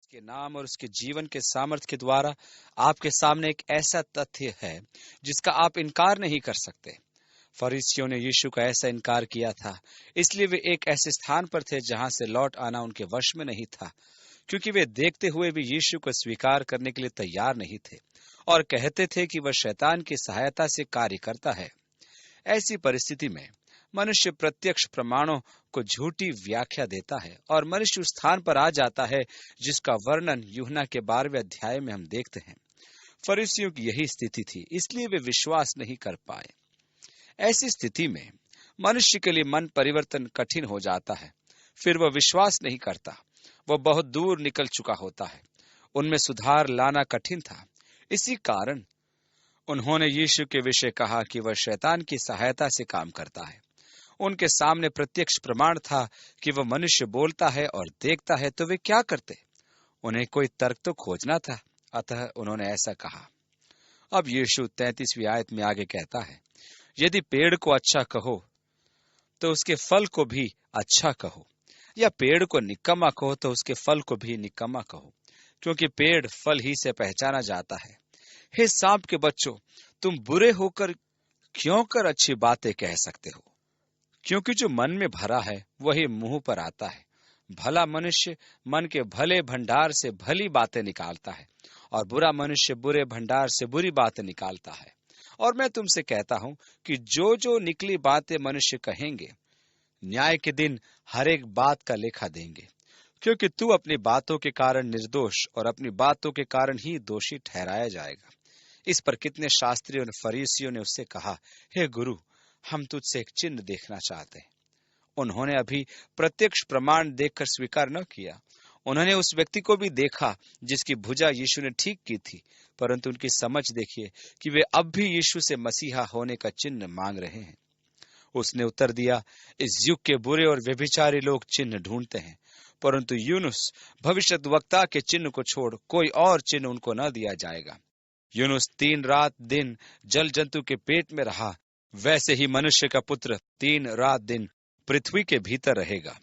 के नाम और उसके जीवन के सामर्थ्य के द्वारा आपके सामने एक ऐसा तथ्य है जिसका आप इनकार नहीं कर सकते। फरीसियों ने यीशु का ऐसा इनकार किया था, इसलिए वे एक ऐसे स्थान पर थे जहां से लौट आना उनके वश में नहीं था, क्योंकि वे देखते हुए भी यीशु को स्वीकार करने के लिए तैयार नहीं थे और कहते थे कि वह शैतान की सहायता से कार्य करता है। ऐसी परिस्थिति में मनुष्य प्रत्यक्ष प्रमाणों को झूठी व्याख्या देता है और मनुष्य उस स्थान पर आ जाता है जिसका वर्णन यूहन्ना के 12वें अध्याय में हम देखते हैं। फरीसियों की यही स्थिति थी, इसलिए वे विश्वास नहीं कर पाए। ऐसी स्थिति में मनुष्य के लिए मन परिवर्तन कठिन हो जाता है। फिर वह विश्वास नहीं करता, वह बहुत दूर निकल चुका होता है। उनमें सुधार लाना कठिन था। इसी कारण उन्होंने यीशु के विषय कहा कि वह शैतान की सहायता से काम करता है। उनके सामने प्रत्यक्ष प्रमाण था कि वह मनुष्य बोलता है और देखता है, तो वे क्या करते? उन्हें कोई तर्क तो खोजना था, अतः उन्होंने ऐसा कहा। अब यीशु 33वीं आयत में आगे कहता है, यदि पेड़ को अच्छा कहो तो उसके फल को भी अच्छा कहो, या पेड़ को निकम्मा कहो तो उसके फल को भी निकम्मा कहो, क्योंकि पेड़ फल ही से पहचाना जाता है। हे सांप के बच्चों, तुम बुरे होकर क्यों कर अच्छी बातें कह सकते हो? क्योंकि जो मन में भरा है वही मुंह पर आता है। भला मनुष्य मन के भले भंडार से भली बातें निकालता है, और बुरा मनुष्य बुरे भंडार से बुरी बातें निकालता है। और मैं तुमसे कहता हूं कि जो जो निकली बातें मनुष्य कहेंगे, न्याय के दिन हर एक बात का लेखा देंगे, क्योंकि तू अपनी बातों के कारण निर्दोष और अपनी बातों के कारण ही दोषी ठहराया जाएगा। इस पर कितने शास्त्रियों और फरीसियों ने उससे कहा, हे गुरु, हम तुझसे एक चिन्ह देखना चाहते हैं। उन्होंने अभी प्रत्यक्ष प्रमाण देखकर स्वीकार न किया। उन्होंने उस व्यक्ति को भी देखा जिसकी भुजा यीशु ने ठीक की थी, परंतु उनकी समझ देखिए कि वे अब भी यीशु से मसीहा होने का चिन्ह मांग रहे हैं। उसने उत्तर दिया, इस युग के बुरे और व्यभिचारी लोग चिन्ह ढूंढते हैं, परंतु यूनुस भविष्यद्वक्ता के चिन्ह को छोड़ कोई और चिन्ह उनको न दिया जाएगा। यूनुस 3 रात दिन जल जंतु के पेट में रहा, वैसे ही मनुष्य का पुत्र 3 रात दिन पृथ्वी के भीतर रहेगा।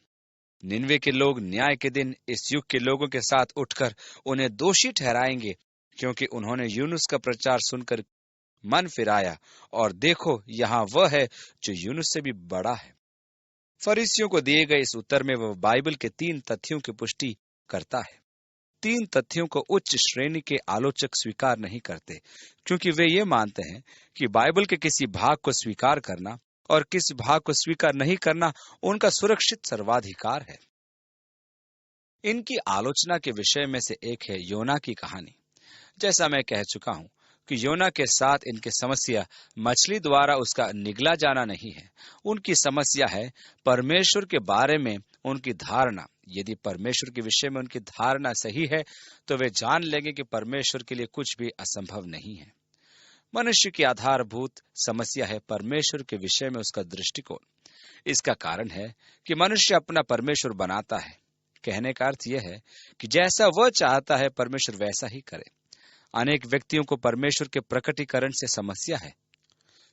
निनवे के लोग न्याय के दिन इस युग के लोगों के साथ उठकर उन्हें दोषी ठहराएंगे, क्योंकि उन्होंने यूनुस का प्रचार सुनकर मन फिराया, और देखो यहाँ वह है जो यूनुस से भी बड़ा है। फरीसियों को दिए गए इस उत्तर में वह बाइबल के 3 तथ्यों की पुष्टि करता है। 3 तथ्यों को उच्च श्रेणी के आलोचक स्वीकार नहीं करते, क्योंकि वे ये मानते हैं कि बाइबल के किसी भाग को स्वीकार करना और किस भाग को स्वीकार नहीं करना उनका सुरक्षित सर्वाधिकार है। इनकी आलोचना के विषय में से एक है योना की कहानी। जैसा मैं कह चुका हूं कि योना के साथ इनकी समस्या मछली द्वारा उसका निगला जाना नहीं है। उनकी समस्या है परमेश्वर के बारे में उनकी धारणा। यदि परमेश्वर के विषय में उनकी धारणा सही है तो वे जान लेंगे कि परमेश्वर के लिए कुछ भी असंभव नहीं है। मनुष्य की आधारभूत समस्या है परमेश्वर के विषय में उसका दृष्टिकोण। इसका कारण है कि मनुष्य अपना परमेश्वर बनाता है। कहने का अर्थ यह है कि जैसा वह चाहता है परमेश्वर वैसा ही करे। अनेक व्यक्तियों को परमेश्वर के प्रकटीकरण से समस्या है,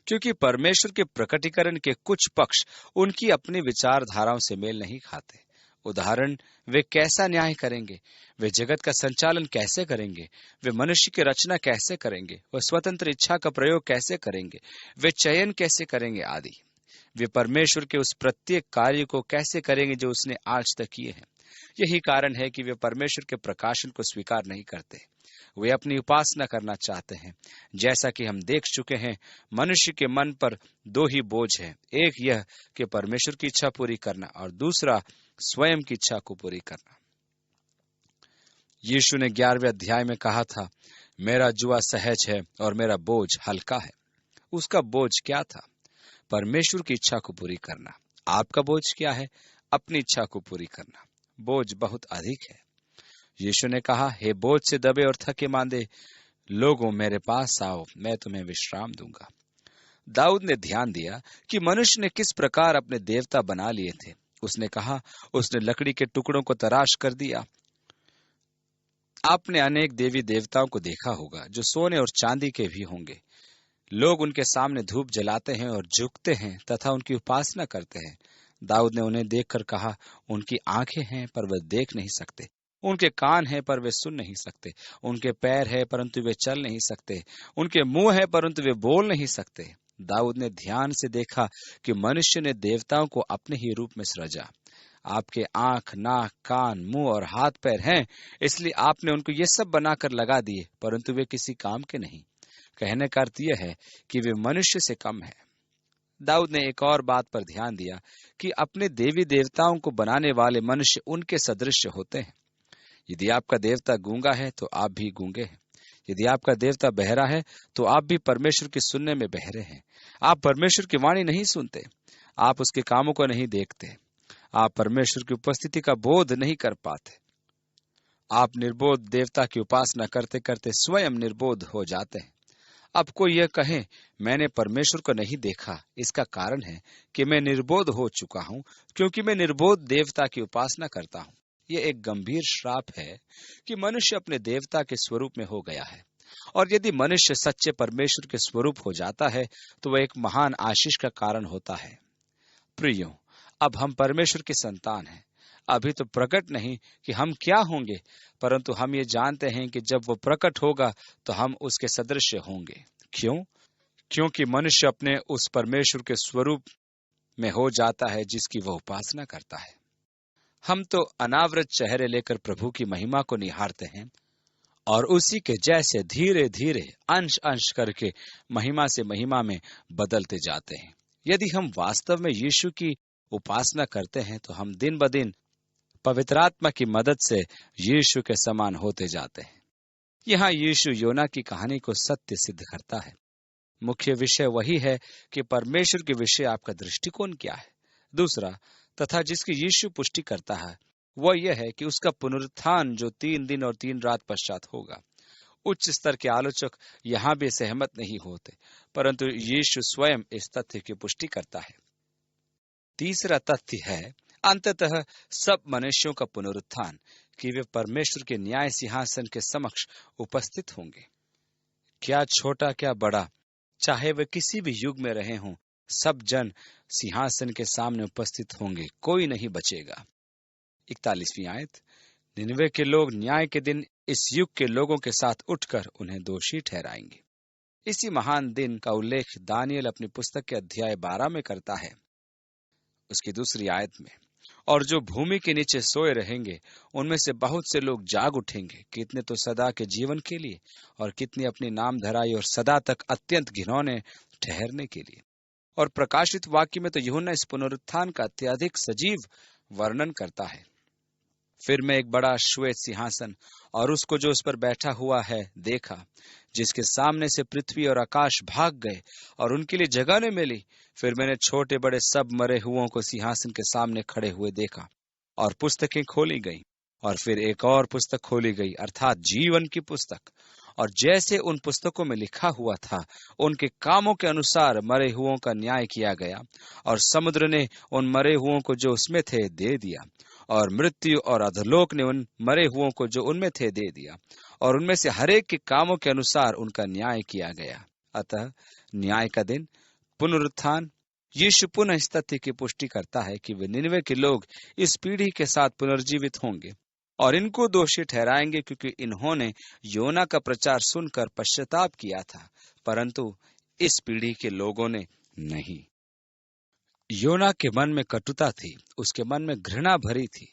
क्योंकि परमेश्वर के प्रकटीकरण के कुछ पक्ष उनकी अपनी विचारधाराओं से मेल नहीं खाते। उदाहरण, वे कैसा न्याय करेंगे, वे जगत का संचालन कैसे करेंगे, वे मनुष्य की रचना कैसे करेंगे, वे स्वतंत्र इच्छा का प्रयोग कैसे करेंगे, वे चयन कैसे करेंगे आदि। वे परमेश्वर के उस प्रत्येक कार्य को कैसे करेंगे जो उसने आज तक किए हैं। यही कारण है कि वे परमेश्वर के प्रकाशन को स्वीकार नहीं करते। वे अपनी उपासना करना चाहते हैं। जैसा कि हम देख चुके हैं, मनुष्य के मन पर 2 ही बोझ है, एक यह कि परमेश्वर की इच्छा पूरी करना और दूसरा स्वयं की इच्छा को पूरी करना। यीशु ने 11वें अध्याय में कहा था, मेरा जुआ सहज है और मेरा बोझ हल्का है। उसका बोझ क्या था? परमेश्वर की इच्छा को पूरी करना। आपका बोझ क्या है? अपनी इच्छा को पूरी करना। बोझ बहुत अधिक है। यीशु ने कहा, हे बोझ से दबे और थके मांदे लोगों, मेरे पास आओ, मैं तुम्हें विश्राम दूंगा। दाऊद ने ध्यान दिया कि मनुष्य ने किस प्रकार अपने देवता बना लिए थे। उसने कहा, उसने लकड़ी के टुकड़ों को तराश कर दिया। आपने अनेक देवी देवताओं को देखा होगा जो सोने और चांदी के भी होंगे। लोग उनके सामने धूप जलाते हैं और झुकते हैं तथा उनकी उपासना करते हैं। दाऊद ने उन्हें देखकर कहा, उनकी आंखें हैं पर वह देख नहीं सकते, उनके कान हैं पर वे सुन नहीं सकते, उनके पैर हैं परंतु वे चल नहीं सकते, उनके मुंह है परंतु वे बोल नहीं सकते। दाऊद ने ध्यान से देखा कि मनुष्य ने देवताओं को अपने ही रूप में सृजा। आपके आंख, नाक, कान, मुंह और हाथ पैर हैं, इसलिए आपने उनको ये सब बनाकर लगा दिए, परंतु वे किसी काम के नहीं। कहने का अर्थ यह है कि वे मनुष्य से कम है। दाऊद ने एक और बात पर ध्यान दिया कि अपने देवी देवताओं को बनाने वाले मनुष्य उनके सदृश होते हैं। यदि आपका देवता गूंगा है तो आप भी गूंगे हैं। यदि आपका देवता बहरा है तो आप भी परमेश्वर की सुनने में बहरे हैं। आप परमेश्वर की वाणी नहीं सुनते, आप उसके कामों को नहीं देखते, आप परमेश्वर की उपस्थिति का बोध नहीं कर पाते। आप निर्बोध देवता की उपासना करते करते स्वयं निर्बोध हो जाते हैं। अब कोई यह कहे मैंने परमेश्वर को नहीं देखा, इसका कारण है कि मैं निर्बोध हो चुका हूं, क्योंकि मैं निर्बोध देवता की उपासना करता हूं। यह एक गंभीर श्राप है कि मनुष्य अपने देवता के स्वरूप में हो गया है। और यदि मनुष्य सच्चे परमेश्वर के स्वरूप हो जाता है तो वह एक महान आशीष का कारण होता है। प्रियो, अब हम परमेश्वर की संतान हैं। अभी तो प्रकट नहीं कि हम क्या होंगे, परंतु हम ये जानते हैं कि जब वो प्रकट होगा तो हम उसके सदृश होंगे। क्यों? क्योंकि मनुष्य अपने उस परमेश्वर के स्वरूप में हो जाता है जिसकी वह उपासना करता है। हम तो अनावृत चेहरे लेकर प्रभु की महिमा को निहारते हैं और उसी के जैसे धीरे धीरे अंश अंश करके महिमा से महिमा में बदलते जाते हैं। यदि हम वास्तव में यीशु की उपासना करते हैं तो हम दिन ब दिन पवित्र आत्मा की मदद से यीशु के समान होते जाते हैं। यहाँ यीशु योना की कहानी को सत्य सिद्ध करता है। मुख्य विषय वही है कि परमेश्वर के विषय आपका दृष्टिकोण क्या है। दूसरा तथा जिसकी यीशु पुष्टि करता है वह यह है कि उसका पुनरुत्थान जो 3 दिन और 3 रात पश्चात होगा। उच्च स्तर के आलोचक यहाँ भी सहमत नहीं होते, परंतु यीशु स्वयं इस तथ्य की पुष्टि करता है। तीसरा तथ्य है अंततः सब मनुष्यों का पुनरुत्थान, कि वे परमेश्वर के न्याय सिंहासन के समक्ष उपस्थित होंगे। क्या छोटा क्या बड़ा, चाहे वे किसी भी युग में रहे हों, सब जन सिंहासन के सामने उपस्थित होंगे, कोई नहीं बचेगा। 41वीं आयत, निनवे के लोग न्याय के दिन इस युग के लोगों के साथ उठकर उन्हें दोषी ठहराएंगे। इसी महान दिन का उल्लेख दानियल अपनी पुस्तक के अध्याय 12 में करता है, उसकी 2 आयत में। और जो भूमि के नीचे सोए रहेंगे उनमें से बहुत से लोग जाग उठेंगे, कितने तो सदा के जीवन के लिए और कितने अपनी नाम धराई और सदा तक अत्यंत घिनौने ठहरने के लिए। और प्रकाशित वाक्य में तो यूहन्ना इस पुनरुत्थान का अत्यधिक सजीव वर्णन करता है। फिर मैं एक बड़ा श्वेत सिंहासन और उसको जो उस पर बैठा हुआ है देखा, जिसके सामने से पृथ्वी और आकाश भाग गए और उनके लिए जगह न मिली। फिर मैंने छोटे बड़े सब मरे हुओं को सिंहासन के सामने खड़े हुए देखा और पुस्तकें खोली गई। और फिर एक और पुस्तक खोली गई, अर्थात जीवन की पुस्तक। और जैसे उन पुस्तकों में लिखा हुआ था उनके कामों के अनुसार मरे हुओं का न्याय किया गया। और समुद्र ने उन मरे हुओं को जो उसमें थे दे दिया, और मृत्यु और अधोलोक ने उन मरे हुओं को जो उनमें थे दे दिया, और उनमें से हरेक के कामों के अनुसार उनका न्याय किया गया। अतः न्याय का दिन, पुनरुत्थान, यीशु पुनः इस तथ्य की पुष्टि करता है कि वे निनवे के लोग इस पीढ़ी के साथ पुनर्जीवित होंगे और इनको दोषी ठहराएंगे, क्योंकि इन्होंने योना का प्रचार सुनकर पश्चाताप किया था, परंतु इस पीढ़ी के लोगों ने नहीं। योना के मन में कटुता थी, उसके मन में घृणा भरी थी।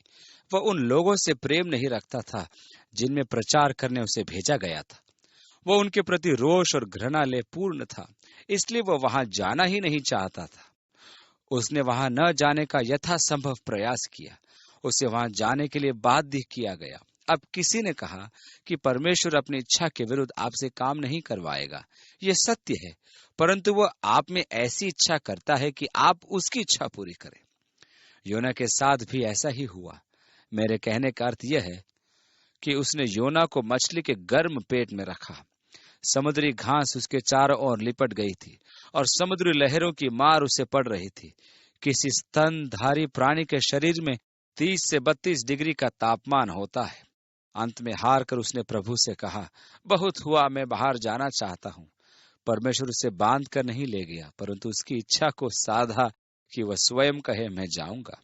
वह उन लोगों से प्रेम नहीं रखता था जिनमें प्रचार करने उसे भेजा गया था। वह उनके प्रति रोष और घृणा ले पूर्ण था, इसलिए वह वहां जाना ही नहीं चाहता था। उसने वहां न जाने का यथासंभव प्रयास किया। उसे वहां जाने के लिए बाध्य किया गया। अब किसी ने कहा कि परमेश्वर अपनी इच्छा के विरुद्ध आपसे काम नहीं करवाएगा। यह सत्य है, परंतु वह आप में ऐसी इच्छा करता है कि आप उसकी इच्छा पूरी करें। योना के साथ भी ऐसा ही हुआ। मेरे कहने का अर्थ यह है कि उसने योना को मछली के गर्म पेट में रखा। समुद्री घास उसके चारों ओर लिपट गई थी और समुद्री लहरों की मार उसे पड़ रही थी। किसी स्तनधारी प्राणी के शरीर में 30 से 32 डिग्री का तापमान होता है। अंत में हार कर उसने प्रभु से कहा, बहुत हुआ, मैं बाहर जाना चाहता हूँ। परमेश्वर उसे बांध कर नहीं ले गया, परंतु उसकी इच्छा को साधा कि वह स्वयं कहे, मैं जाऊंगा।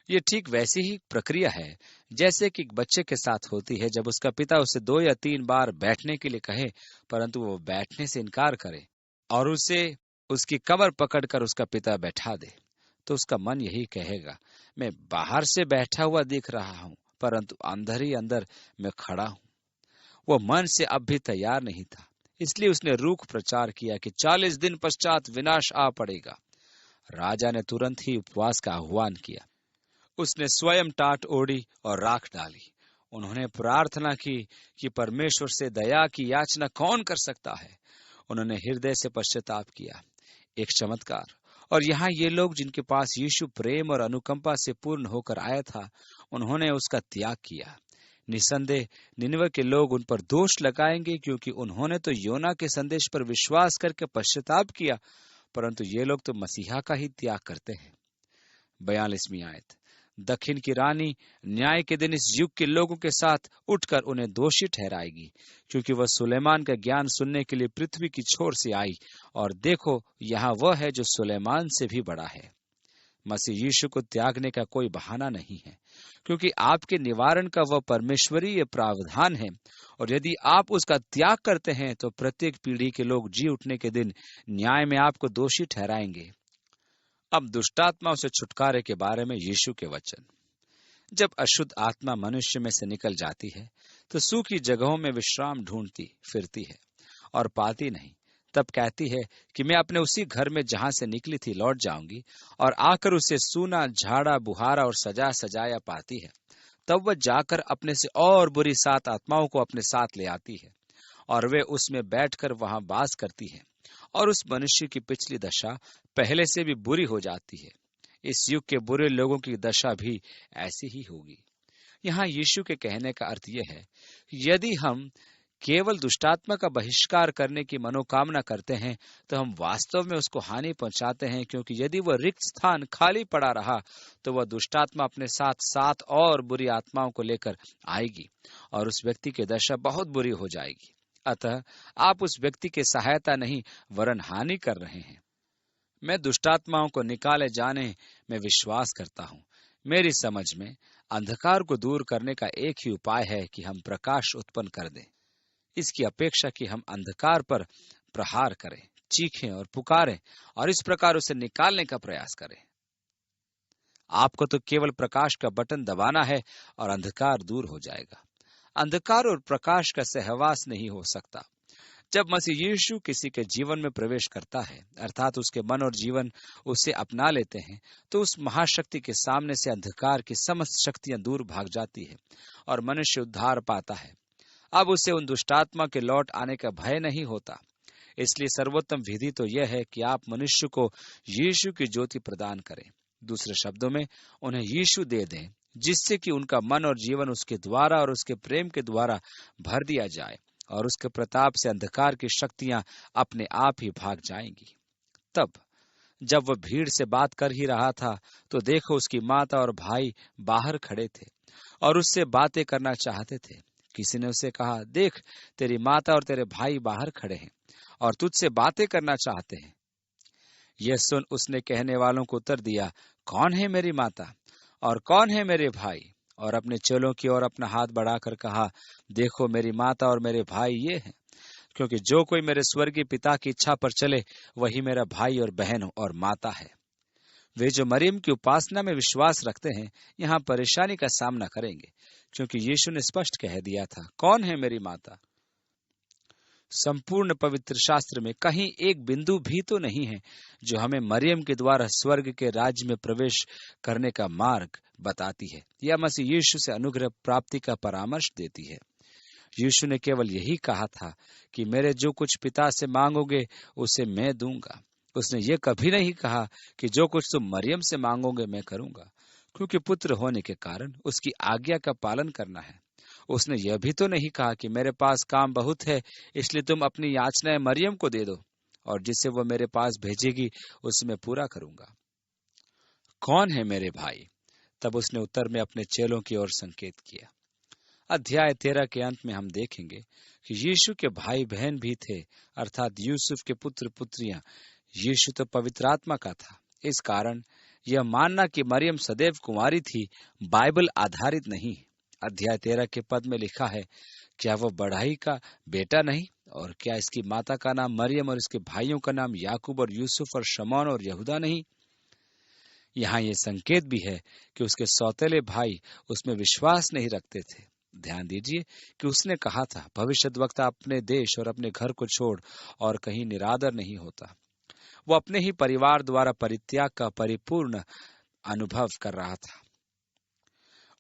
ये ठीक वैसी ही प्रक्रिया है जैसे कि एक बच्चे के साथ होती है जब उसका पिता उसे 2 या 3 बार बैठने के लिए कहे, परंतु वो बैठने से इनकार करे और उसे उसकी कमर पकड़कर उसका पिता बैठा दे, तो उसका मन यही कहेगा, मैं बाहर से बैठा हुआ दिख रहा हूं, परंतु अंदर ही अंदर मैं खड़ा हूं। वो मन से अब भी तैयार नहीं था, इसलिए उसने रूख प्रचार किया कि 40 दिन पश्चात विनाश आ पड़ेगा। राजा ने तुरंत ही उपवास का आह्वान किया। उसने स्वयं टाट ओढ़ी और राख डाली। उन्होंने प्रार्थना की कि परमेश्वर से दया की याचना कौन कर सकता है। उन्होंने हृदय से पश्चाताप किया। एक चमत्कार। और यहाँ ये लोग जिनके पास यीशु प्रेम और अनुकंपा से पूर्ण होकर आया था, उन्होंने उसका त्याग किया। निसंदेह निनवे के लोग उन पर दोष लगाएंगे, क्योंकि उन्होंने तो योना के संदेश पर विश्वास करके पश्चाताप किया, परंतु ये लोग तो मसीहा का ही त्याग करते हैं। 42वीं आयत। दक्षिण की रानी न्याय के दिन इस युग के लोगों के साथ उठकर उन्हें दोषी ठहराएगी, क्योंकि वह सुलेमान का ज्ञान सुनने के लिए पृथ्वी की छोर से आई, और देखो यहाँ वह है जो सुलेमान से भी बड़ा है। मसीह यीशु को त्यागने का कोई बहाना नहीं है, क्योंकि आपके निवारण का वह परमेश्वरीय प्रावधान है, और यदि आप उसका त्याग करते हैं तो प्रत्येक पीढ़ी के लोग जी उठने के दिन न्याय में आपको दोषी ठहराएंगे। अब दुष्टात्माओं से छुटकारे के बारे में यीशु के वचन। जब अशुद्ध आत्मा मनुष्य में से निकल जाती है तो सूखी जगहों में विश्राम ढूंढती फिरती है और पाती नहीं। तब कहती है कि मैं अपने उसी घर में जहां से निकली थी लौट जाऊंगी, और आकर उसे सूना झाड़ा बुहारा और सजा सजाया पाती है। तब वह जाकर अपने से और बुरी 7 आत्माओं को अपने साथ ले आती है, और वे उसमें बैठकर वहां वास करती है, और उस मनुष्य की पिछली दशा पहले से भी बुरी हो जाती है। इस युग के बुरे लोगों की दशा भी ऐसी ही होगी। यहाँ यीशु के कहने का अर्थ यह है, यदि हम केवल दुष्टात्मा का बहिष्कार करने की मनोकामना करते हैं तो हम वास्तव में उसको हानि पहुंचाते हैं, क्योंकि यदि वह रिक्त स्थान खाली पड़ा रहा तो वह दुष्टात्मा अपने साथ 7 और बुरी आत्माओं को लेकर आएगी, और उस व्यक्ति की दशा बहुत बुरी हो जाएगी। अतः आप उस व्यक्ति की सहायता नहीं वरन हानि कर रहे हैं। मैं दुष्टात्माओं को निकाले जाने में विश्वास करता हूँ। मेरी समझ में अंधकार को दूर करने का एक ही उपाय है कि हम प्रकाश उत्पन्न कर दें, इसकी अपेक्षा कि हम अंधकार पर प्रहार करें, चीखें और पुकारें और इस प्रकार उसे निकालने का प्रयास करें। आपको तो केवल प्रकाश का बटन दबाना है और अंधकार दूर हो जाएगा। अंधकार और प्रकाश का सहवास नहीं हो सकता। जब मसीह यीशु किसी के जीवन में प्रवेश करता है, अर्थात उसके मन और जीवन उसे अपना लेते हैं, तो उस महाशक्ति के सामने से अंधकार की समस्त शक्तियां दूर भाग जाती है और मनुष्य उद्धार पाता है। अब उसे उन दुष्टात्मा के लौट आने का भय नहीं होता। इसलिए सर्वोत्तम विधि तो यह है कि आप मनुष्य को यीशु की ज्योति प्रदान करें। दूसरे शब्दों में, उन्हें यीशु दे दें, जिससे कि उनका मन और जीवन उसके द्वारा और उसके प्रेम के द्वारा भर दिया जाए, और उसके प्रताप से अंधकार की शक्तियां अपने आप ही भाग जाएंगी। तब जब वह भीड़ से बात कर ही रहा था तो देखो, उसकी माता और भाई बाहर खड़े थे और उससे बातें करना चाहते थे। किसी ने उसे कहा, देख, तेरी माता और तेरे भाई बाहर खड़े हैं और तुझसे बातें करना चाहते हैं। यह सुन उसने कहने वालों को उत्तर दिया, कौन है मेरी माता और कौन है मेरे भाई? और अपने चेलों की ओर अपना हाथ बढ़ाकर कहा, देखो, मेरी माता और मेरे भाई ये हैं। क्योंकि जो कोई मेरे स्वर्गीय पिता की इच्छा पर चले वही मेरा भाई और बहन और माता है। वे जो मरियम की उपासना में विश्वास रखते हैं यहाँ परेशानी का सामना करेंगे, क्योंकि यीशु ने स्पष्ट कह दिया था, कौन है मेरी माता? संपूर्ण पवित्र शास्त्र में कहीं एक बिंदु भी तो नहीं है जो हमें मरियम के द्वारा स्वर्ग के राज्य में प्रवेश करने का मार्ग बताती है या मसीह यीशु से अनुग्रह प्राप्ति का परामर्श देती है। यीशु ने केवल यही कहा था कि मेरे जो कुछ पिता से मांगोगे उसे मैं दूंगा। उसने ये कभी नहीं कहा कि जो कुछ तुम मरियम से मांगोगे मैं करूंगा, क्योंकि पुत्र होने के कारण उसकी आज्ञा का पालन करना है। उसने यह भी तो नहीं कहा कि मेरे पास काम बहुत है, इसलिए तुम अपनी याचनाएं मरियम को दे दो और जिसे वह मेरे पास भेजेगी उसे मैं पूरा करूंगा। कौन है मेरे भाई? तब उसने उत्तर में अपने चेलों की ओर संकेत किया। अध्याय 13 के अंत में हम देखेंगे कि यीशु के भाई बहन भी थे, अर्थात यूसुफ के पुत्र पुत्रियां। यीशु तो पवित्र आत्मा का था, इस कारण यह मानना कि मरियम सदैव कुंवारी थी बाइबल आधारित नहीं। अध्याय 13 के पद में लिखा है, क्या वह बढ़ाई का बेटा नहीं? और क्या इसकी माता का नाम मरियम और इसके भाइयों का नाम याकूब और यूसुफ और शमौन और यहूदा नहीं? यहाँ ये संकेत भी है कि उसके सौतेले भाई उसमें विश्वास नहीं रखते थे। ध्यान दीजिए कि उसने कहा था, भविष्यद्वक्ता अपने देश और अपने घर को छोड़ और कहीं निरादर नहीं होता। वो अपने ही परिवार द्वारा परित्याग का परिपूर्ण अनुभव कर रहा था।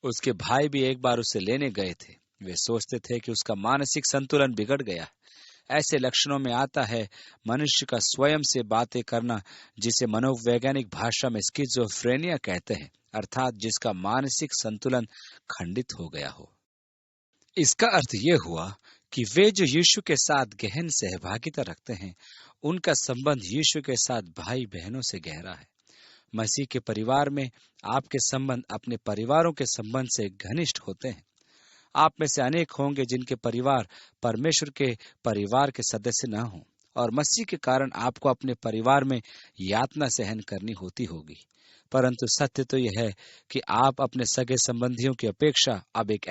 उसके भाई भी एक बार उसे लेने गए थे। वे सोचते थे कि उसका मानसिक संतुलन बिगड़ गया। ऐसे लक्षणों में आता है मनुष्य का स्वयं से बातें करना, जिसे मनोवैज्ञानिक भाषा में स्किज़ोफ्रेनिया कहते हैं, अर्थात जिसका मानसिक संतुलन खंडित हो गया हो। इसका अर्थ यह हुआ कि वे जो यीशु के साथ गहन सहभागिता रखते हैं, उनका संबंध यीशु के साथ भाई बहनों से गहरा है। मसीह के परिवार में आपके संबंध अपने परिवारों के संबंध से घनिष्ठ होते हैं। आप में से अनेक होंगे जिनके परिवार परमेश्वर के परिवार के सदस्य न हों, और मसीह के कारण आपको अपने परिवार में यातना सहन करनी होती होगी। परंतु सत्य तो यह है कि आप अपने सगे संबंधियों की अपेक्षा अब एक